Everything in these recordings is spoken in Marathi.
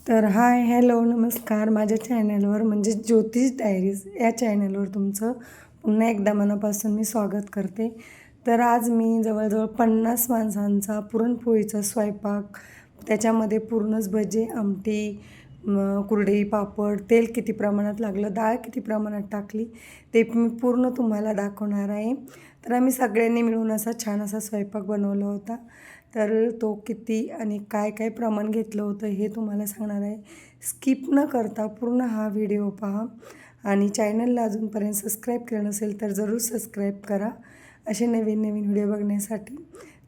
तर हाय हॅलो नमस्कार माझ्या चॅनलवर म्हणजे ज्योतिष डायरीज या चॅनलवर तुमचं पुन्हा एकदा मनापासून मी स्वागत करते. तर आज मी जवळजवळ 50 माणसांचा पुरणपोळीचा स्वयंपाक, त्याच्यामध्ये पूर्णच भजे, आमटी, कुरडई, पापड, तेल किती प्रमाणात लागलं, डाळ किती प्रमाणात टाकली ते मी पूर्ण तुम्हाला दाखवणार आहे. तर आम्ही सगळ्यांनी मिळून असा छान असा स्वयंपाक बनवला होता. तर तो किती आणि काय काय प्रमाण घेतलं होतं हे तुम्हाला सांगणार आहे. स्किप न करता पूर्ण हा व्हिडिओ पहा आणि चॅनलला अजूनपर्यंत सबस्क्राईब केलं नसेल तर जरूर सबस्क्राईब करा असे नवीन नवीन व्हिडिओ बघण्यासाठी.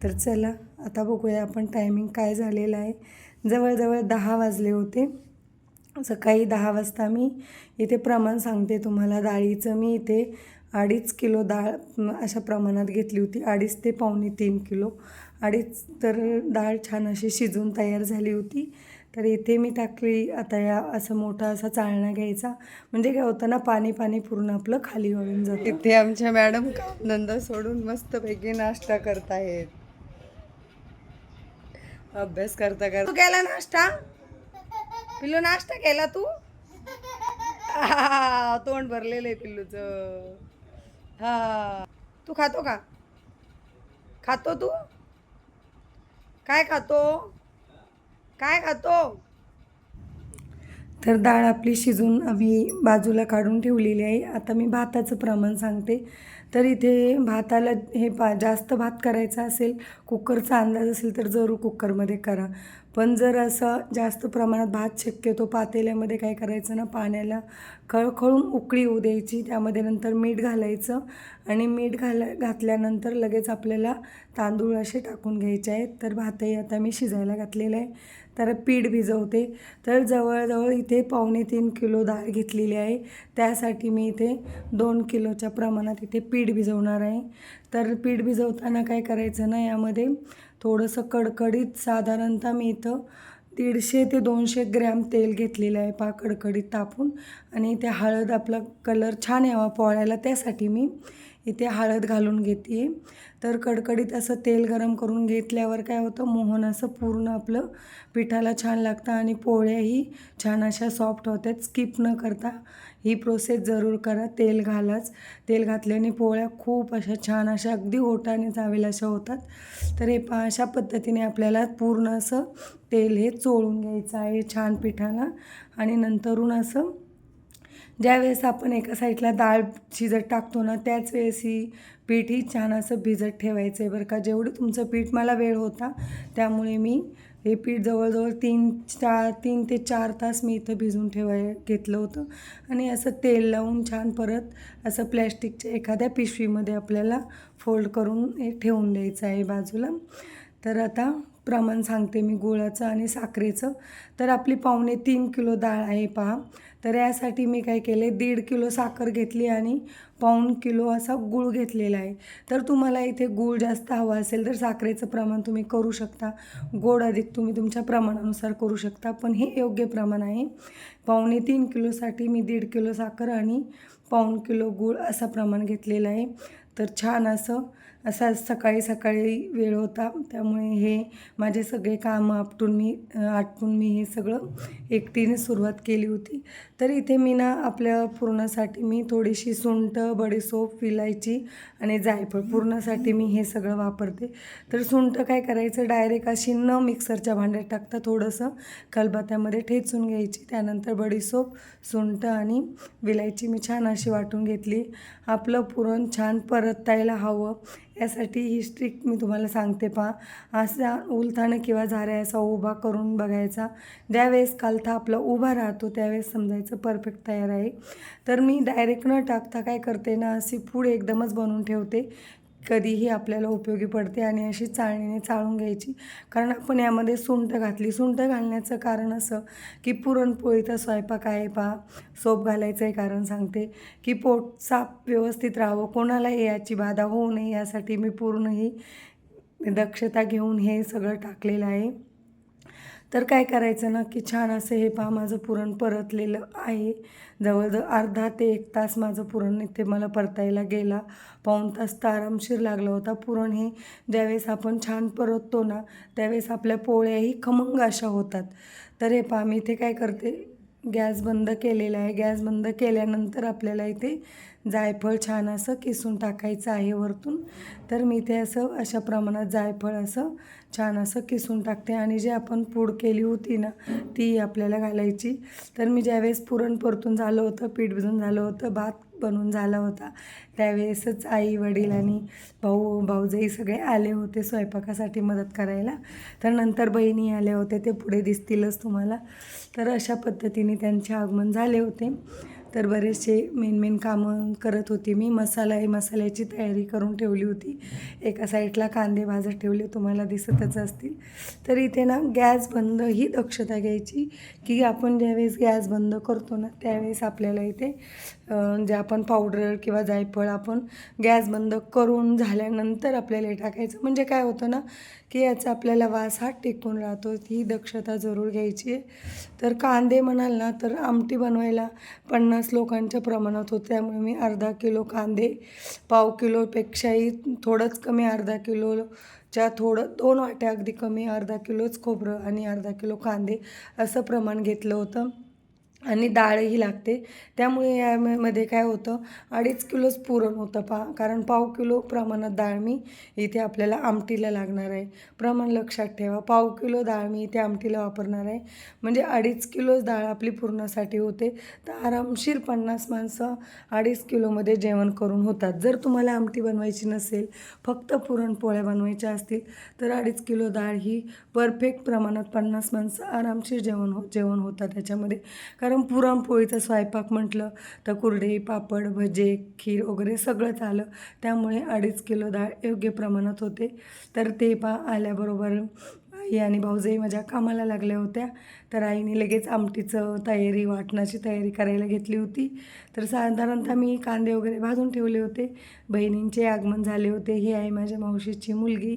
तर चला आता बघूया आपण टायमिंग काय झालेलं आहे. जवळजवळ 10 वाजले होते. सकाळी 10 वाजता मी इथे प्रमाण सांगते तुम्हाला. डाळीचं मी इथे 2.5 किलो डाळ अशा प्रमाणात घेतली होती, 2.5 ते पावणे 3 किलो. 2.5 तर डाळ छान अशी शिजून तयार झाली होती. तर इथे मी टाकली. आता या असं मोठा असा चाळणा घ्यायचा, म्हणजे काय होतं ना, पाणी पाणी पूर्ण आपलं खाली वाळून जातं. इथे आमच्या मॅडम कामधंदा सोडून मस्तपैकी नाश्ता करतायत, अभ्यास करता करता. तू केला नाश्ता पिल्लू? नाश्ता केला तू? तोंड भरलेलं आहे पिल्लूचं. हा, तू खातो का? खातो तू? काय खातो? काय खातो? तर डाळ आपली शिजून आम्ही बाजूला काढून ठेवलेली आहे. आता मी भाताचं प्रमाण सांगते. तर इथे भाताला जास्त भात करायचा असेल, कुकरचा अंदाज असेल तर जरूर कुकरमध्ये करा. पण जर असं जास्त प्रमाणात भात शक्यतो पातेल्यामध्ये काय करायचं ना, पाण्याला खळखळून उकळी होऊ द्यायची. त्यामध्ये नंतर मीठ घालायचं आणि मीठ घातल्यानंतर लगेच आपल्याला तांदूळ असे टाकून घ्यायचे आहेत. तर भातही आता मी शिजायला घातलेला आहे. तर पीठ भिजवते. तर जवळजवळ इथे 2.25 किलो डाळ घेतलेली आहे. त्यासाठी मी इथे 2 किलोच्या प्रमाणात इथे पीठ भिजवणार आहे. तर पीठ भिजवताना काय करायचं ना, यामध्ये थोडंसं कडकडीत साधारणतः मी इथं 150 ते 200 ग्रॅम तेल घेतलेलं आहे, कडकडीत तापून. आणि इथे हळद, आपला कलर छान यावा पोळ्याला त्यासाठी मी इथे हळद घालून घेते आहे. तर कडकडीत असं तेल गरम करून घेतल्यावर काय होतं, मोहन असं पूर्ण आपलं पिठाला छान लागतं आणि पोळ्याही छान अशा सॉफ्ट होतात. स्किप न करता ही प्रोसेस जरूर करा. तेल घालाच. तेल घातल्याने पोळ्या खूप अशा छान अशा अगदी ओठाने चावेल अशा होतात. तर हे अशा पद्धतीने आपल्याला पूर्ण असं तेल हे चोळून घ्यायचं आहे छान पिठाला. आणि नंतरून असं ज्यावेळेस आपण एका साईडला डाळ शिजत टाकतो ना, त्याच वेळेस ही पीठही छान असं भिजत ठेवायचं आहे बरं का. जेवढं तुमचं पीठ, मला वेळ होता त्यामुळे मी हे पीठ जवळजवळ 3 ते 4 तास मी इथं भिजून घेतलं होतं. आणि असं तेल लावून छान परत असं प्लॅस्टिकच्या एखाद्या पिशवीमध्ये आपल्याला फोल्ड करून हे ठेवून द्यायचं आहे बाजूला. तर आता प्रमाण सांगते मी गुळाचं आणि साखरेचं. तर आपली 2.25 किलो डाळ आहे पहा. तर यासाठी मी काय केले, 1.5 किलो साखर घेतली आणि 1 किलो असा गूळ घेतलेला आहे. तर तुम्हाला इथे गूळ जास्त हवा असेल तर साखरेचं प्रमाण तुम्ही करू शकता. गोड अधिक तुम्ही तुमच्या प्रमाणानुसार करू शकता, पण हे योग्य प्रमाण आहे. 2.25 किलोसाठी मी 1.5 किलो साखर आणि 1 किलो गूळ असा प्रमाण घेतलेलं आहे. तर छान असा सकाळी सकाळी वेळ होता त्यामुळे हे माझे सगळे कामं आटपून मी हे सगळं एकटीने सुरुवात केली होती. तर इथे मी ना, आपल्या पुरणासाठी मी थोडीशी सुंठ, बडीशेप, विलायची आणि जायफळ पुरणासाठी मी हे सगळं वापरते. तर सुंठ काय करायचं, डायरेक्ट अशी न मिक्सरच्या भांड्यात टाकता थोडंसं खलबत्त्यामध्ये ठेचून घ्यायची. त्यानंतर बडीशेप, सुंठ आणि विलायची मी छान अशी वाटून घेतली. आपलं पुरण छान परतायला हवं यासाठी ही ट्रिक मी तुम्हाला सांगते पहा. असा उलथानं किंवा झाऱ्या असा उभा करून बघायचा. ज्यावेळेस कालथा आपला उभा राहतो त्यावेळेस समजायचं परफेक्ट तयार आहे. तर मी डायरेक्ट न टाकता काय करते ना, अशी पूड एकदमच बनवून ठेवते. कधीही आपल्याला उपयोगी पडते आणि अशी चाळणीने चाळून घ्यायची. कारण आपण यामध्ये सुंठ घातली. सुंठ घालण्याचं कारण असं की पुरणपोळीचा स्वयंपाक आहे पहा. सोप घालायचं आहे कारण सांगते की पोट साफ व्यवस्थित राहावं, कोणालाही याची बाधा होऊ नये यासाठी मी पूर्ण ही दक्षता घेऊन हे सगळं टाकलेलं आहे. तर काय करायचं ना, की छान असं हे पहा माझं पुरण परतलेलं आहे. जवळजवळ अर्धा ते 1 तास माझं पुरण इथे मला परतायला गेला. पाऊण तास तर आरामशीर लागला होता. पुरण हे ज्यावेळेस आपण छान परततो ना, त्यावेळेस आपल्या पोळ्याही खमंग अशा होतात. तर हे पहा मी इथे काय करते, गॅस बंद केलेला आहे. गॅस बंद केल्यानंतर आपल्याला इथे जायफळ छान असं किसून टाकायचं आहे वरतून. तर मी इथे असं अशा प्रमाणात जायफळ असं छान असं किसून टाकते आणि जे आपण पूड केली होती ना, ती आपल्याला घालायची. तर मी ज्यावेळेस पुरण परतून झालं होतं, पीठ भिजून झालं होतं, भात बनवून झाला होता, त्यावेळेसच आई, वडील आणि भाऊजाई सगळे आले होते स्वयंपाकासाठी मदत करायला. तर नंतर बहिणी आल्या होत्या, ते पुढे दिसतीलच तुम्हाला. तर अशा पद्धतीने त्यांचे आगमन झाले होते. तर बरेचसे मेन कामं करत होती मी. मसाल्याची तयारी करून ठेवली होती. एका साईडला कांदे भाजत ठेवले, तुम्हाला दिसतच असतील. तर इथे ना गॅस बंद ही दक्षता घ्यायची, की आपण ज्यावेळेस गॅस बंद करतो ना, त्यावेळेस आपल्याला इथे जे आपण पावडर किंवा जायफळ आपण गॅस बंद करून झाल्यानंतर आपल्याला हे टाकायचं. म्हणजे काय होतं ना, की याचा आपल्याला वास हा टिकून राहतो. ही दक्षता जरूर घ्यायची आहे. तर कांदे म्हणाल ना, तर आमटी बनवायला 50 लोकांच्या प्रमाणात होतं. त्यामुळे मी अर्धा किलो कांदे, पाव किलोपेक्षाही थोडंच कमी, अर्धा किलोच्या थोडं 2 वाट्या अगदी कमी, अर्धा किलोच खोबरं आणि अर्धा किलो कांदे असं प्रमाण घेतलं होतं. आणि डाळही लागते. त्यामुळे यामध्ये काय होतं, 2.5 किलोच पुरण होतं कारण पाव किलो प्रमाणात डाळ मी इथे आपल्याला आमटीला लागणार आहे. प्रमाण लक्षात ठेवा. पाव किलो डाळ मी इथे आमटीला वापरणार आहे. म्हणजे 2.5 किलोच डाळ आपली पुरणासाठी होते. तर आरामशीर 50 माणसं 2.5 किलोमध्ये जेवण करून होतात. जर तुम्हाला आमटी बनवायची नसेल, फक्त पुरणपोळ्या बनवायच्या असतील, तर 2.5 किलो डाळ ही परफेक्ट प्रमाणात 50 माणसं आरामशीर जेवण होतात त्याच्यामध्ये. कारण पुरणपोळीचा स्वयंपाक म्हटलं तर कुरडई, पापड, भजे, खीर वगैरे सगळंच आलं. त्यामुळे 2.5 किलो डाळ योग्य प्रमाणात होते. तर ते आल्याबरोबर आई आणि भाऊजाई माझ्या कामाला लागल्या होत्या. तर आईने लगेच वाटणाची तयारी करायला घेतली होती. तर साधारणतः मी कांदे वगैरे भाजून ठेवले होते. बहिणींचे आगमन झाले होते. ही आहे माझ्या मावशीची मुलगी.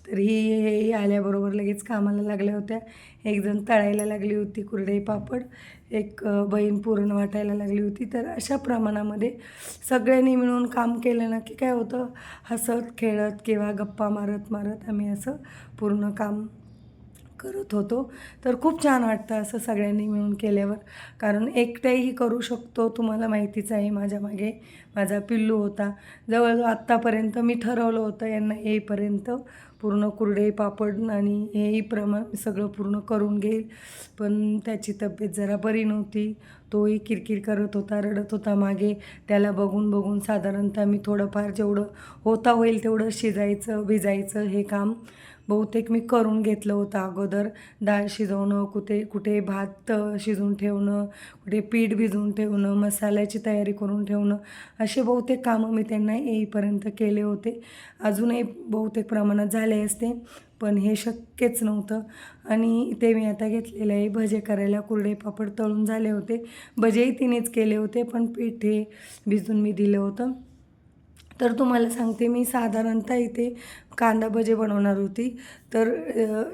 तर ही आल्याबरोबर लगेच कामाला लागल्या होत्या. एकजण तळायला लागली होती कुरडई, पापड. एक बहीण पुरण वाटायला लागली होती. तर अशा प्रमाणामध्ये सगळ्यांनी मिळून काम केलं ना, की काय होतं, हसत खेळत किंवा गप्पा मारत आम्ही असं पूर्ण काम करत होतो. तर खूप छान वाटतं असं सगळ्यांनी मिळून केल्यावर. कारण एकट्याही करू शकतो, तुम्हाला माहितीच आहे. माझ्या मागे माझा पिल्लू होता. जवळजवळ आत्तापर्यंत मी ठरवलं होतं यांना येईपर्यंत पूर्ण कुरडई, पापड आणि हेही सगळं पूर्ण करून घेईल. पण त्याची तब्येत जरा बरी नव्हती. तोही किरकिर करत होता, रडत होता मागे. त्याला बघून साधारणतः मी थोडंफार जेवढं होईल तेवढं भिजायचं हे काम बहुतेक मी करून घेतलं होतं अगोदर. डाळ शिजवणं, कुठे भात शिजवून ठेवणं, कुठे पीठ भिजवून ठेवणं, मसाल्याची तयारी करून ठेवणं, असे बहुतेक कामं मी त्यांना येईपर्यंत केले होते. अजूनही बहुतेक प्रमाणात झाले असते, पण हे शक्यच नव्हतं. आणि ते मी आता घेतलेलं आहे भजे करायला. कुरडे, पापड तळून झाले होते. भजेही तिनेच केले होते, पण पीठ हे भिजून मी दिलं होतं. तर तुम्हाला सांगते, मी साधारणतः इथे कांदा भजे बनवणार होती. तर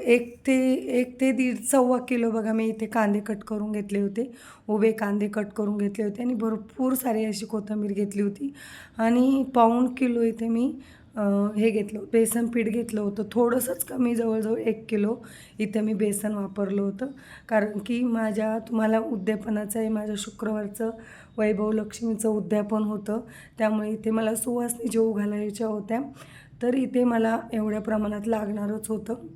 1 ते 1.5 किलो बघा मी इथे कांदे कट करून घेतले होते. उभे कांदे कट करून घेतले होते आणि भरपूर सारी अशी कोथिंबीर घेतली होती. आणि पाऊण किलो इथे मी हे घेतलं, बेसन पीठ घेतलं होतं. थोडंसंच कमी, जवळजवळ 1 किलो इथं मी बेसन वापरलं होतं. कारण की तुम्हाला उद्यापनाचं आहे, माझ्या शुक्रवारचं वैभव लक्ष्मीचं उद्यापन होतं. त्यामुळे इथे मला सुवासिनी जेवू घालायच्या होत्या. तर इथे मला एवढ्या प्रमाणात लागणारच होतं.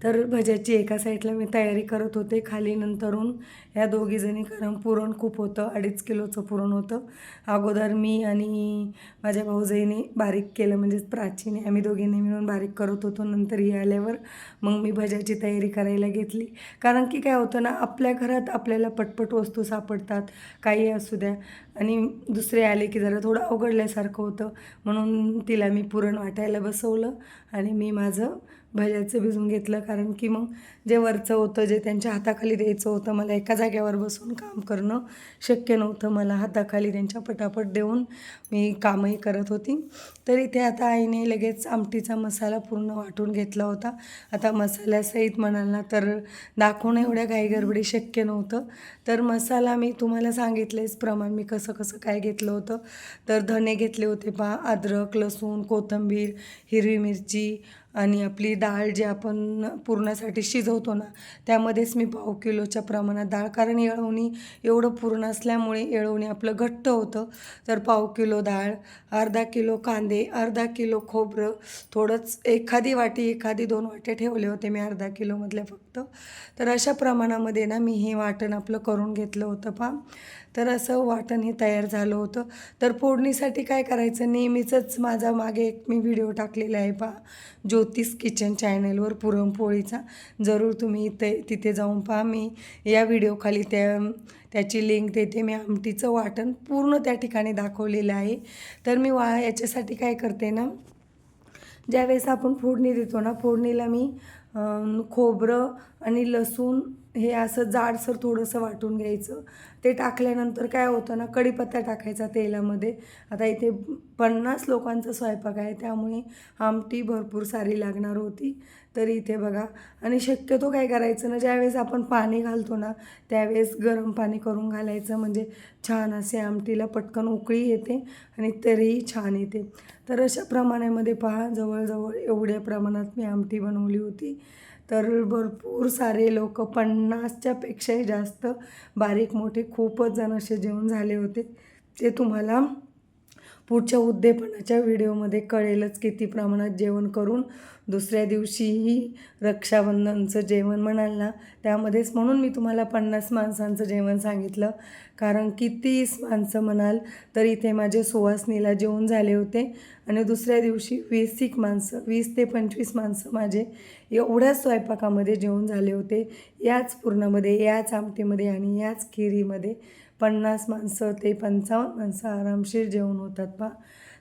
तर भज्याची एका साईडला मी तयारी करत होते. खाली नंतरून ह्या दोघीजणी, कारण पुरण खूप होतं, 2.5 किलोचं पुरण होतं. अगोदर मी आणि माझ्या भाऊजाईने बारीक केलं, म्हणजेच प्राचीने, आम्ही दोघींनी मिळून बारीक करत होतो. नंतर ही आल्यावर मग मी भज्याची तयारी करायला घेतली. कारण की काय होतं ना, आपल्या घरात आपल्याला पटपट वस्तू सापडतात, काही असू द्या, आणि दुसरे आले की जरा थोडं अवघडल्यासारखं होतं. म्हणून तिला मी पुरण वाटायला बसवलं आणि मी माझं भज्याचं भिजून घेतलं, कारण की मग जे वरचं होतं जे त्यांच्या हाताखाली द्यायचं होतं, मला एका जागेवर बसून काम करणं शक्य नव्हतं. मला हाताखाली त्यांच्या पटापट देऊन मी कामही करत होती. तर इथे आता आईने लगेच आमटीचा मसाला पूर्ण वाटून घेतला होता. आता मसाल्यासहित म्हणाल ना तर दाखवणं एवढ्या घाईगडबडी शक्य नव्हतं. तर मसाला मी तुम्हाला सांगितलेच प्रमाण मी कसं कसं काय घेतलं होतं. तर धने घेतले होते पहा, अद्रक, लसूण, कोथिंबीर, हिरवी मिरची आणि आपली डाळ जी आपण पुरणासाठी शिजवतो ना, त्यामध्येच मी पाव किलोच्या प्रमाणात डाळ, कारण येळवणी एवढं पूर्ण असल्यामुळे येळवणी आपलं घट्ट होतं. तर पाव किलो डाळ, अर्धा किलो कांदे, अर्धा किलो खोबरं, थोडंच एखादी वाटी एखादी 2 वाट्या ठेवले होते मी अर्धा किलोमधल्या फक्त. तर अशा प्रमाणामध्ये ना मी हे वाटण आपलं करून घेतलं होतं पहा. तर असं वाटण हे तयार झालं होतं. तर फोडणीसाठी काय करायचं, नेहमीचंच माझा मागे एक मी व्हिडिओ टाकलेला आहे पहा, ज्योतिष किचन चॅनलवर पुरणपोळीचा. जरूर तुम्ही तिथे जाऊन पहा. मी या व्हिडिओखाली त्याची लिंक देते. मी आमटीचं वाटण पूर्ण त्या ठिकाणी दाखवलेलं आहे. तर मी याच्यासाठी काय करते ना, ज्यावेळेस आपण फोडणी देतो ना, फोडणीला मी खोबरं आणि लसूण हे असं जाडसर थोडंसं वाटून घ्यायचं. ते टाकल्यानंतर काय होतं ना, कढीपत्ता टाकायचा तेलामध्ये. आता इथे 50 लोकांचा स्वयंपाक आहे, त्यामुळे आमटी भरपूर सारी लागणार होती. तर इथे बघा, आणि शक्यतो काय करायचं ना, ज्यावेळेस आपण पाणी घालतो ना, त्यावेळेस गरम पाणी करून घालायचं, म्हणजे छान असे आमटीला पटकन उकळी येते आणि तरीही छान येते. तर अशा प्रमाणामध्ये पहा, जवळजवळ एवढ्या प्रमाणात मी आमटी बनवली होती. तर भरपूर सारे लोक, 50च्या पेक्षाही जास्त, बारीक मोठे खूपच जण असे जेवण झाले होते. ते तुम्हाला पुढच्या उद्यापनाच्या व्हिडिओमध्ये कळेलच किती प्रमाणात जेवण करून. दुसऱ्या दिवशीही रक्षाबंधनचं जेवण म्हणाल ना, त्यामध्येच म्हणून मी तुम्हाला 50 माणसांचं जेवण सांगितलं, कारण की 30 माणसं म्हणाल तर इथे माझे सुवासिनीला जेवण झाले होते. आणि दुसऱ्या दिवशी 20 माणसं, 20 ते 25 माणसं माझे एवढ्याच स्वयंपाकामध्ये जेवण झाले होते. याच पुरणामध्ये, याच आमटीमध्ये आणि याच खिरीमध्ये 50 माणसं ते 55 माणसं आरामशीर जेवण होतात पहा.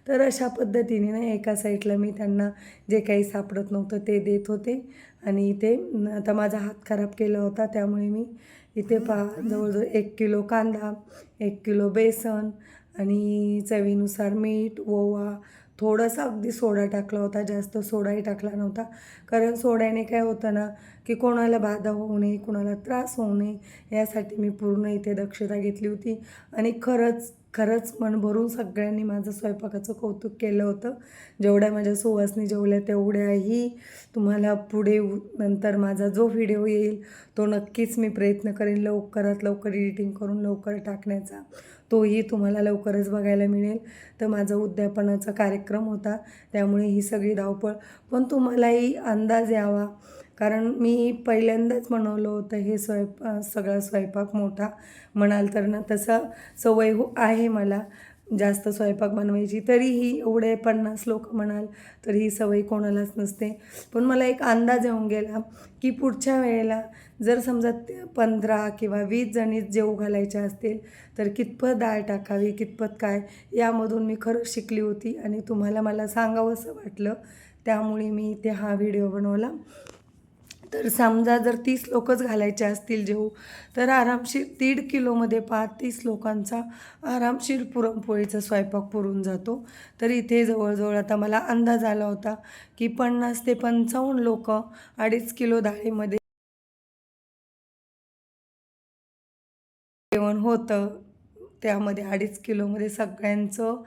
तर अशा पद्धतीने ना, एका साईडला मी त्यांना जे काही सापडत नव्हतं ते देत होते. आणि इथे आता माझा हात खराब केला होता, त्यामुळे मी इथे पहा जवळजवळ 1 किलो कांदा, 1 किलो बेसन आणि चवीनुसार मीठ, ओवा, थोडासा अगदी सोडा टाकला होता. जास्त सोडाही टाकला नव्हता, कारण सोड्याने काय होतं ना, की कोणाला बाधा होऊ नये, कोणाला त्रास होऊ नये, यासाठी मी पूर्ण इथे दक्षता घेतली होती. आणि खरंच मन भरून सगळ्यांनी माझं स्वयंपाकाचं कौतुक केलं होतं. जेवढ्या माझ्या सुवासिनी जेवल्या तेवढ्याही तुम्हाला पुढे नंतर माझा जो व्हिडिओ येईल तो नक्कीच मी प्रयत्न करेन लवकरात लवकर एडिटिंग करून लवकर टाकण्याचा. तोही तुम्हाला लवकरच बघायला मिळेल. तर माझा उद्यापनाचा कार्यक्रम होता, त्यामुळे ही सगळी धावपळ. पण तुम्हालाही अंदाज यावा, कारण मी पहिल्यांदाच बनवलं होतं हे सगळा स्वयंपाक मोठा म्हणाल तर ना. तसं सवय आहे मला जास्त स्वयंपाक बनवायची, तरीही एवढे 50 लोक म्हणाल तर ही सवय कोणालाच नसते. पण मला एक अंदाज येऊन गेला की पुढच्या वेळेला जर समजा 15 किंवा 20 जणीच जेवू घालायच्या असतील तर कितपत डाळ टाकावी, कितपत काय, यामधून मी खरंच शिकली होती आणि तुम्हाला मला सांगावंसं वाटलं, त्यामुळे मी इथे हा व्हिडिओ बनवला. तर समजा जर 30 लोकच घालायचे असतील जेवू, तर आरामशीर 1.5 किलोमध्ये 30 लोकांचा आरामशीर पुरणपोळीचा स्वयंपाक पुरून जातो. तर इथे जवळजवळ आता मला अंदाज आला होता की 50 ते 55 लोक 2.5 किलो डाळीमध्ये जेवण होतं. त्यामध्ये 2.5 किलोमध्ये सगळ्यांचं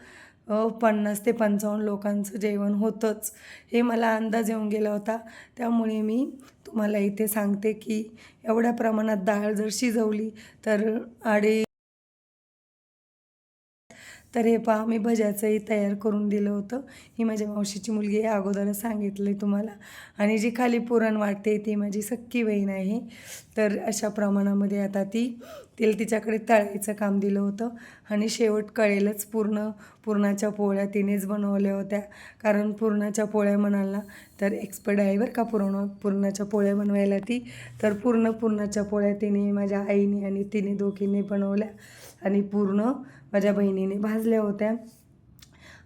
50 ते 55 लोकांचं जेवण होतंच, हे मला अंदाज येऊन गेला होता. त्यामुळे मी तुम्हाला इथे सांगते की एवढ्या प्रमाणात डाळ जर शिजवली तर तर हे पहा, मी भज्याचंही तयार करून दिलं होतं. ही माझ्या मावशीची मुलगी आहे, अगोदरच सांगितलं आहे तुम्हाला. आणि जी खाली पुरण वाटते ती माझी सख्खी बहीण आहे. तर अशा प्रमाणामध्ये आता तिला तिच्याकडे तळायचं काम दिलं होतं. आणि शेवट कळेलच, पुरणाच्या पोळ्या तिनेच बनवल्या होत्या, कारण पुरणाच्या पोळ्या म्हणाल ना तर एक्सपर्ट आहे बरं का पुरणाच्या पोळ्या बनवायला ती. तर पुरणाच्या पोळ्या तिने, माझ्या आईने आणि तिने दोघींनी बनवल्या आणि माझ्या बहिणीने भाजल्या होत्या.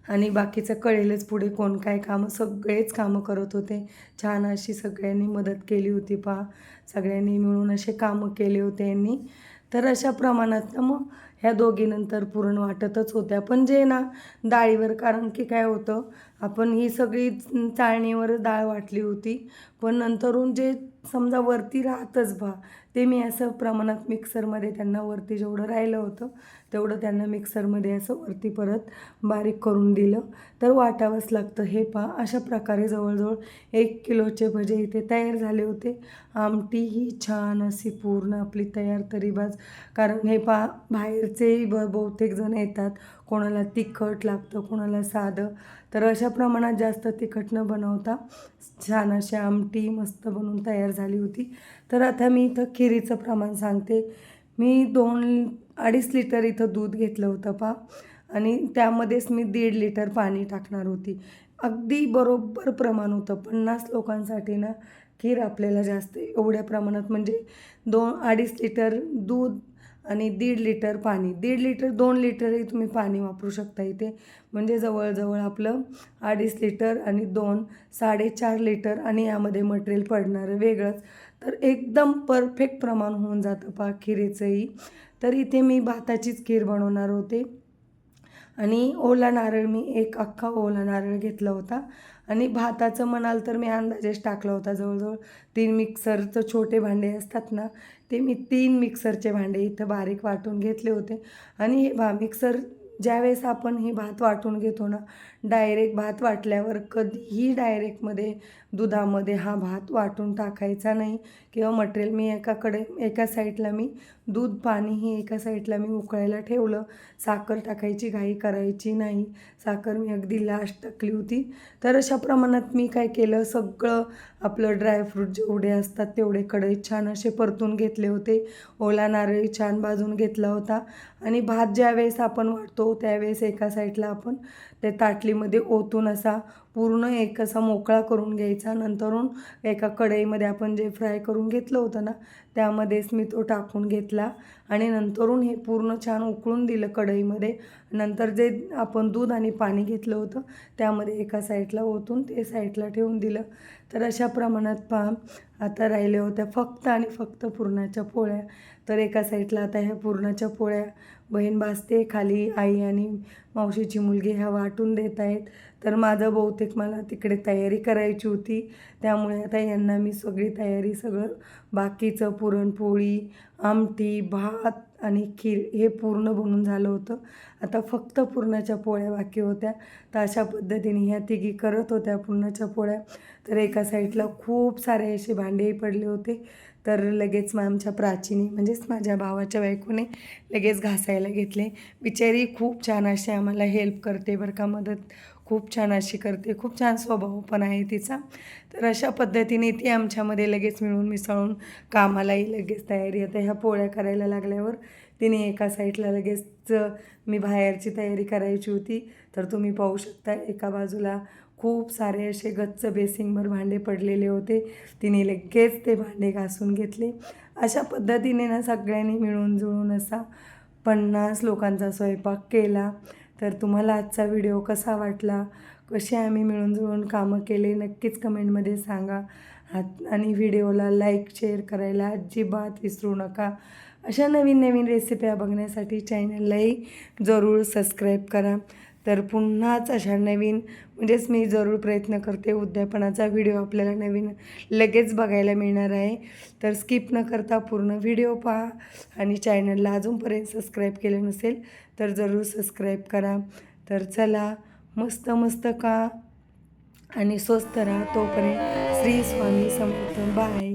आणि बाकीचं कळेलच पुढे कोण काय कामं, सगळेच कामं करत होते. छान अशी सगळ्यांनी मदत केली होती पहा. सगळ्यांनी मिळून असे कामं केले होते यांनी. तर अशा प्रमाणात ना मग ह्या दोघीनंतर पुरण वाटतच होत्या. पण जे ना डाळीवर, कारण की काय होतं, आपण ही सगळी चाळणीवर डाळ वाटली होती. पण नंतरून जे समजा वरती राहतच ते मी असं प्रमाणात मिक्सरमध्ये त्यांना वरती जेवढं राहिलं होतं तेवढं त्यांना मिक्सरमध्ये असं वरती परत बारीक करून दिलं. तर वाटावंच लागतं. हे पहा, अशा प्रकारे जवळजवळ 1 किलोचे भजे इथे तयार झाले होते. आमटी ही छान अशी पूर्ण आपली तयार तरीबाज. कारण हे पहा, बाहेरचेही बहुतेक जण येतात. कोणाला तिखट लागतं, कोणाला साधं. तर अशा प्रमाणात जास्त तिखट न बनवता छान अशी आमटी मस्त बनवून तयार झाली होती. तर आता मी इथं खिरीचं प्रमाण सांगते. मी 2-2.5 लिटर इथं दूध घेतलं होतं पहा, आणि त्यामध्येच मी 1.5 लिटर पाणी टाकणार होती. अगदी बरोबर प्रमाण होतं. 50 लोकांसाठी ना खीर आपल्याला जास्त एवढ्या प्रमाणात, म्हणजे 2-2.5 लिटर दूध आणि 1.5 लिटर पाणी. 1.5 लिटर 2 लिटरही तुम्ही पाणी वापरू शकता इथे. म्हणजे जवळजवळ आपलं 2.5 लिटर आणि 2 4.5 लिटर, आणि यामध्ये मटेरियल पडणारं वेगळंच. तर एकदम परफेक्ट प्रमाण होऊन जातं पहा खिरीचंही. तर इथे मी भाताचीच खीर बनवणार होते. आणि ओला नारळ मी एक अख्खा ओला नारळ घेतला होता. आणि भाताचं म्हणाल तर मी अंदाजेच टाकला होता. जवळजवळ 3 मिक्सरचं छोटे भांडे असतात ना, ते मी 3 मिक्सरचे भांडे इथं बारीक वाटून घेतले होते. आणि हे मिक्सर ज्यावेळेस आपण हे भात वाटून घेतो ना, डायरेक्ट भात वाटल्यावर कधीही डायरेक्टमध्ये दुधामध्ये हा भात वाटून टाकायचा नाही. किंवा मटेरियल मी एका साईडला मी दूध पाणीही एका साईडला मी उकळायला ठेवलं. साखर टाकायची घाई करायची नाही. साखर मी अगदी लास्ट टाकली होती. तर अशा प्रमाणात मी काय केलं, सगळं आपलं ड्रायफ्रूट जेवढे असतात तेवढे कढईत छान असे परतून घेतले होते. ओला नारळही छान भाजून घेतला होता. आणि भात ज्यावेळेस आपण वाटतो त्यावेळेस एका साईडला आपण त्या ताटलीमध्ये ओतून असा पूर्ण एक असा मोकळा करून घ्यायचा. नंतरून एका कढईमध्ये आपण जे फ्राय करून घेतलं होतं ना, त्यामध्येच मी तो टाकून घेतला. आणि नंतरून हे पूर्ण छान उकळून दिलं कढईमध्ये. नंतर जे आपण दूध आणि पाणी घेतलं होतं त्यामध्ये एका साईडला ओतून ते साईडला ठेवून दिलं. तर अशा प्रमाणात पहा, आता राहिल्या होत्या फक्त आणि फक्त पुरणाच्या पोळ्या. तर एका साईडला आता ह्या पुरणाच्या पोळ्या बहीण भाजते, खाली आई आणि मावशीची मुलगी ह्या वाटून देत आहेत. तर माझं बहुतेक मला तिकडे तयारी करायची होती. त्यामुळे आता यांना मी सगळी तयारी, सगळं बाकीचं पुरणपोळी, आमटी, भात आणि खीर हे पूर्ण बनून झालं होतं. आता फक्त पुरणाच्या पोळ्या बाकी होत्या. तर अशा पद्धतीने ह्या तिघी करत होत्या पुरणाच्या पोळ्या. तर एका साईडला खूप सारे असे भांडेही पडले होते. तर लगेच आमच्या प्राचीने, म्हणजेच माझ्या भावाच्या बायकोने लगेच घासायला घेतले. बिचारी खूप छान अशी आम्हाला हेल्प करते बरं का, मदत खूप छान अशी करते. खूप छान स्वभाव पण आहे तिचा. तर अशा पद्धतीने ती आमच्यामध्ये लगेच मिळून मिसळून कामालाही लगेच तयारी. आता ह्या पोळ्या करायला लागल्यावर तिने एका साईडला लगेच मी बाहेरची तयारी करायची होती. तर तुम्ही पाहू शकता एका बाजूला खूप सारे असे गच्च बेसिंगभर भांडे पडलेले होते. तिने लगेच ते भांडे घासून घेतले. अशा पद्धतीने ना सगळ्यांनी मिळून जुळून असा 50 लोकांचा स्वयंपाक केला. तर तुम्हाला आजचा व्हिडिओ कसा वाटला, कसे आम्ही मिळून जुळून कामं केले, नक्कीच कमेंटमध्ये सांगा. आणि व्हिडिओला लाईक शेअर करायला अजिबात विसरू नका. अशा नवीन नवीन रेसिप्या बघण्यासाठी चॅनललाही जरूर सबस्क्राईब करा. तर पुन्हाच अशा नवीन, म्हणजेच मी जरूर प्रयत्न करते, उद्यापनाचा व्हिडिओ आपल्याला नवीन लगेच बघायला मिळणार आहे. तर स्किप न करता पूर्ण व्हिडिओ पहा. आणि चॅनलला अजूनपर्यंत सबस्क्राईब केलं नसेल तर जरूर सबस्क्राईब करा. तर चला, मस्त मस्त का आणि स्वस्त राहा. तोपर्यंत श्री स्वामी समर्थ. बाय.